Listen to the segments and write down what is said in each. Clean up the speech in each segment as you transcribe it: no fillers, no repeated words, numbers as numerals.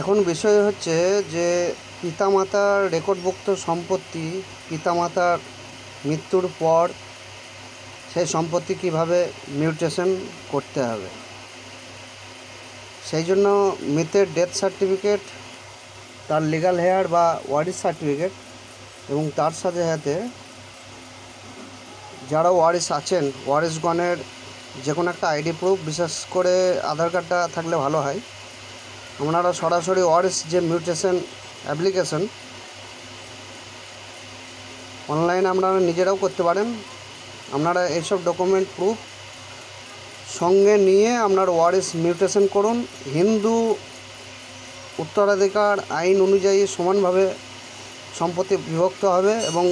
এখন বিষয় হচ্ছে যে পিতামাতার রেকর্ডভুক্ত সম্পত্তি, পিতামাতার মৃত্যুর পর সেই সম্পত্তি কীভাবে মিউটেশন করতে হবে। সেই জন্য মৃতের ডেথ সার্টিফিকেট, তার লিগ্যাল হেয়ার বা ওয়ারিশ সার্টিফিকেট এবং তার সাথে সাথে যারা ওয়ারিশ আছেন ওয়ারিশগণের যে কোনো একটা আইডি প্রুফ, বিশেষ করে আধার কার্ডটা থাকলে ভালো হয়। আপনারা সরাসরি ওয়ারিশ যে মিউটেশন অ্যাপ্লিকেশন অনলাইনে আপনারা নিজেরাও করতে পারেন। আপনারা এইসব ডকুমেন্ট প্রুফ সঙ্গে নিয়ে আপনার ওয়ারিশ মিউটেশন করুন। হিন্দু উত্তরাধিকার আইন অনুযায়ী সমানভাবে সম্পত্তি বিভক্ত হবে এবং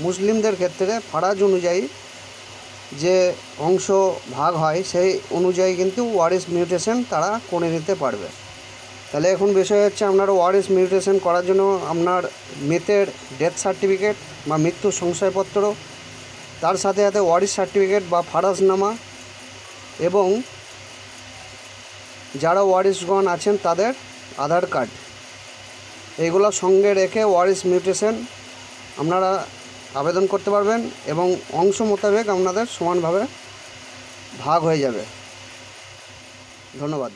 মুসলিমদের ক্ষেত্রে ফারাজ অনুযায়ী যে অংশ ভাগ হয় সেই অনুযায়ী কিন্তু ওয়ারিশ মিউটেশন তারা করে নিতে পারবে। তাহলে এখন বিষয় হচ্ছে আপনার ওয়ারিশ মিউটেশন করার জন্য আপনার মৃতের ডেথ সার্টিফিকেট বা মৃত্যুর সংশয়পত্র, তার সাথে সাথে ওয়ারিশ সার্টিফিকেট বা ফারাজনামা এবং যারা ওয়ারিশগণ আছেন তাদের আধার কার্ড, এইগুলো সঙ্গে রেখে ওয়ারিশ মিউটেশন আপনারা আবেদন করতে পারবেন এবং অংশ মোতাবেক আপনাদের সমানভাবে ভাগ হয়ে যাবে। ধন্যবাদ।